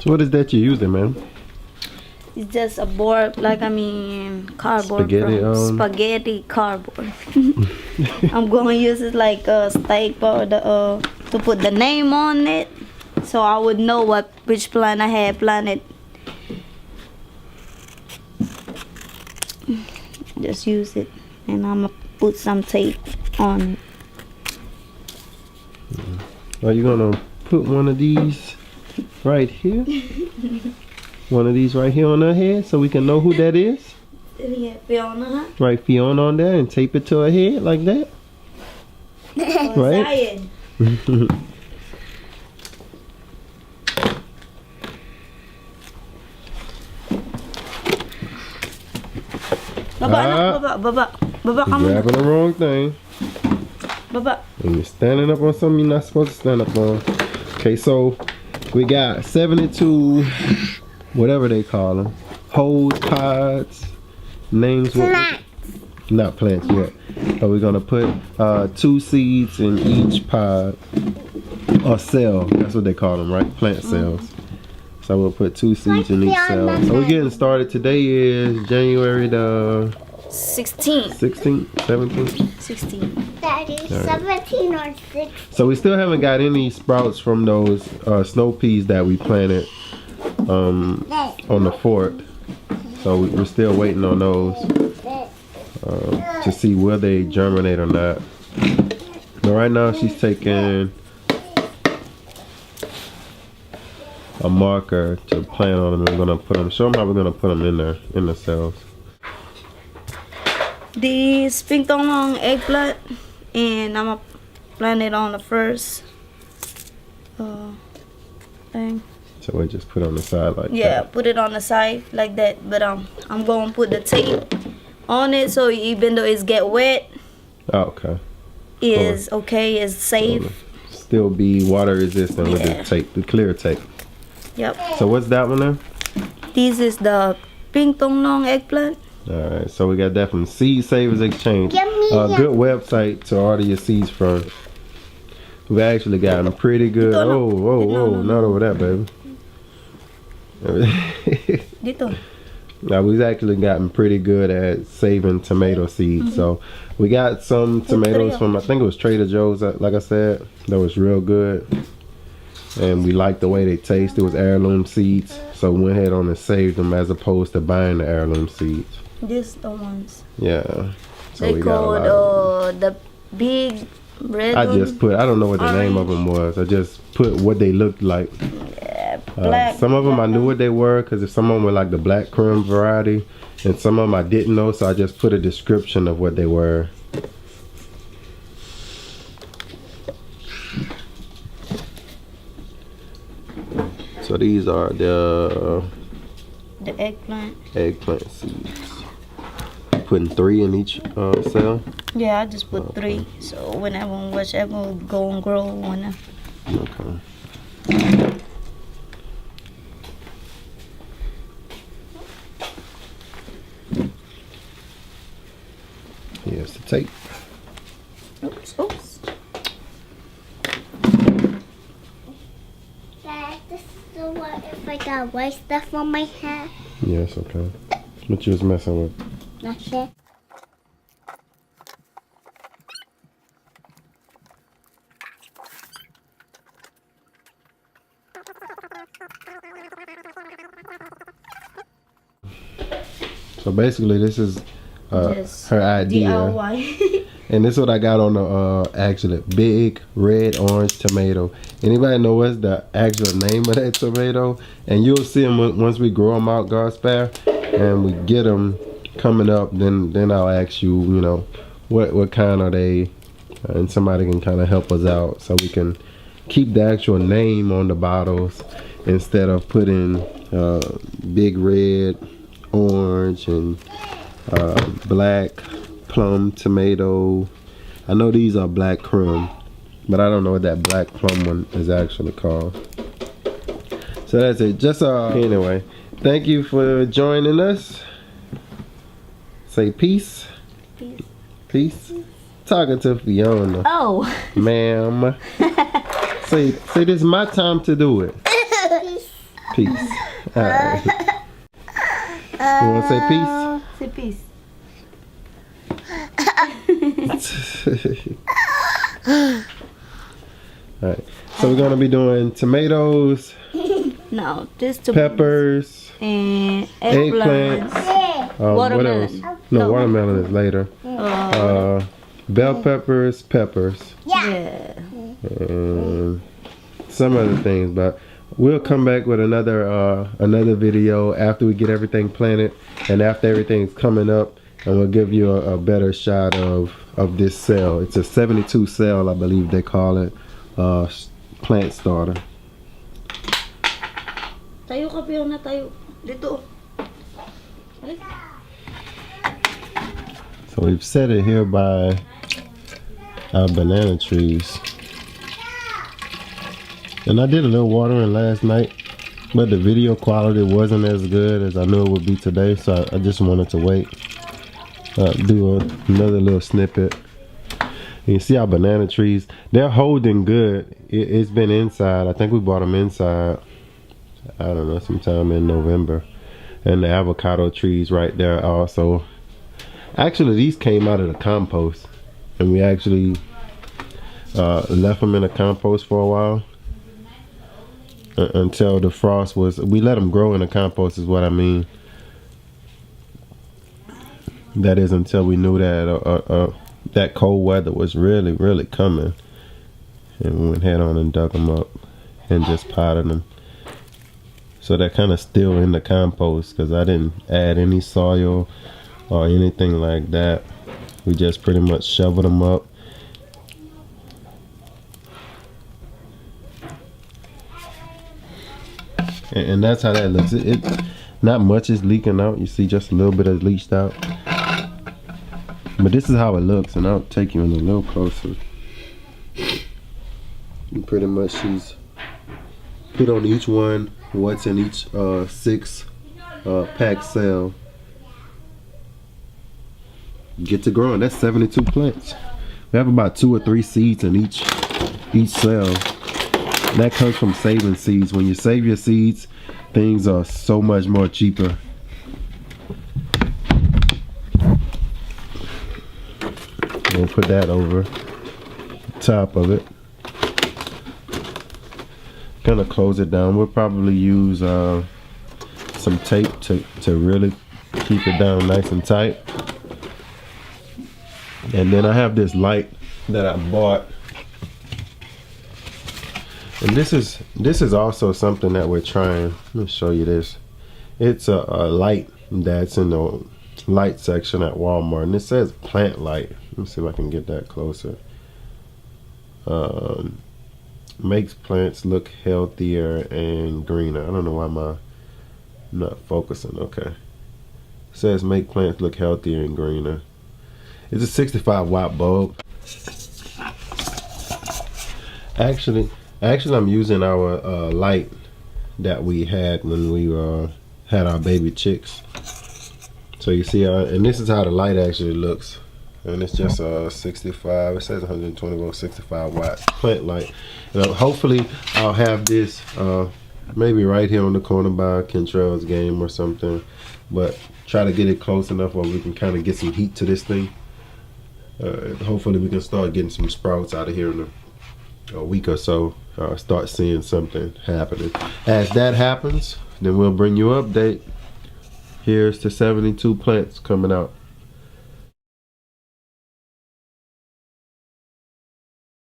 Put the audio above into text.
So what is that you're using, man? It's just a board, cardboard. Spaghetti cardboard. I'm going to use it like a staple to put the name on it, so I would know which plant I had planted. Just use it, and I'm gonna put some tape on it. Are you gonna put one of these right here? One of these right here on her head so we can know who that is? Yeah, Fiona. Write Fiona on there and tape it to her head like that? Right? Baba, come on. Grabbing the wrong thing. Baba. And you're standing up on something you're not supposed to stand up on. Okay, so we got 72, whatever they call them, holes, pods, names. Plants. Not plants yet. But we're gonna put 2 seeds in each pod or cell. That's what they call them, right? Plant cells. So we'll put 2 seeds in each cell. So we're getting started. Today is January the 16th. 16th, 17th? 16. That is 17 or 16. So we still haven't got any sprouts from those snow peas that we planted on the 4th. So we're still waiting on those to see will they germinate or not. But right now she's taking a marker to plant on them, and we're gonna put them. Show them how we're gonna put them in there in the cells. This pink long eggplant, and I'm gonna plant it on the first thing. So we just put it on the side like that. Yeah, put it on the side like that. But I'm going to put the tape on it, so even though it's get wet, okay. It's okay, it's safe. Still be water resistant with the tape, the clear tape. Yep. So what's that one there? This is the pink long eggplant. Alright, so we got that from Seed Savers Exchange. Give me Good website to order your seeds from. We've actually gotten pretty good. Whoa, not over that, baby. Dito. Now we've actually gotten pretty good at saving tomato seeds. So we got some tomatoes from, I think it was Trader Joe's, like I said, that was real good. And we liked the way they taste. It was heirloom seeds, so we went ahead on and saved them as opposed to buying the heirloom seeds. These the ones. Yeah. So They we got a lot called the big red I one. just put, I don't know what the name of them was. I just put what they looked like. Yeah, black. Some of them I knew what they were, because some of them were like the black crumb variety, and some of them I didn't know, so I just put a description of what they were. So these are the eggplant. Eggplant seeds. Putting 3 in each cell. Yeah, I just put 3. So whichever go and grow one. Okay. Here's the tape. Oops. Dad, this is the one if I got white stuff on my hair. Yes, okay. What you was messing with? Nothing. So basically this is her idea. DIY. And this is what I got on the actually big red orange tomato. Anybody know what's the actual name of that tomato? And you'll see them once we grow them out, God's spare, and we get them coming up. Then I'll ask you, you know, what kind are they, and somebody can kind of help us out so we can keep the actual name on the bottles instead of putting big red, orange, and black plum tomato. I know these are black crumb, but I don't know what that black plum one is actually called. So that's it. Just anyway, thank you for joining us. Say peace. Peace. Talking to Fiona. Oh. Ma'am. Say this is my time to do it. Peace. All right. You want to say peace? Say peace. Alright, so we're gonna be doing tomatoes, No, just to peppers, and eggplants. eggplants. What else? Watermelon. No, watermelon is later. Bell peppers, Yeah. and some other things, but we'll come back with another video after we get everything planted and after everything's coming up, and we'll give you a better shot of this cell. It's a 72 cell, I believe they call it, plant starter. Tayo ka, Fiona, tayo. Dito. So we've set it here by our banana trees. And I did a little watering last night, but the video quality wasn't as good as I knew it would be today, so I just wanted to wait. Do another little snippet. You see our banana trees, they're holding good. It's been inside. I think we bought them inside, I don't know, sometime in November. And the avocado trees right there also. Actually, these came out of the compost, and we actually left them in the compost for a while until the frost was. We let them grow in the compost, is what I mean. That is until we knew that that cold weather was really coming, and we went head on and dug them up and just potted them. So they're kind of still in the compost because I didn't add any soil or anything like that. We just pretty much shoveled them up. And that's how that looks. It not much is leaking out. You see just a little bit is leached out. But this is how it looks, and I'll take you in a little closer. And pretty much she's put on each one what's in each 6 pack cell. Get to growing. That's 72 plants. We have about 2 or 3 seeds in each cell. That comes from saving seeds. When you save your seeds, things are so much more cheaper. We'll put that over top of it. Gonna close it down. We'll probably use some tape to really keep it down nice and tight. And then I have this light that I bought, and this is also something that we're trying. Let me show you this. It's a light that's in the light section at Walmart, and it says plant light. Let me see if I can get that closer. Makes plants look healthier and greener. I don't know why I'm not focusing. Okay, it says make plants look healthier and greener. It's a 65 watt bulb. Actually I'm using our light that we had when we had our baby chicks. So you see, and this is how the light actually looks. And it's just 65, it says 120 volt, 65 watt plant light. And hopefully I'll have this maybe right here on the corner by Kentrell's game or something. But try to get it close enough where we can kind of get some heat to this thing. Hopefully we can start getting some sprouts out of here in a week or so. Start seeing something happening. As that happens, then we'll bring you an update. Here's the 72 plants coming out.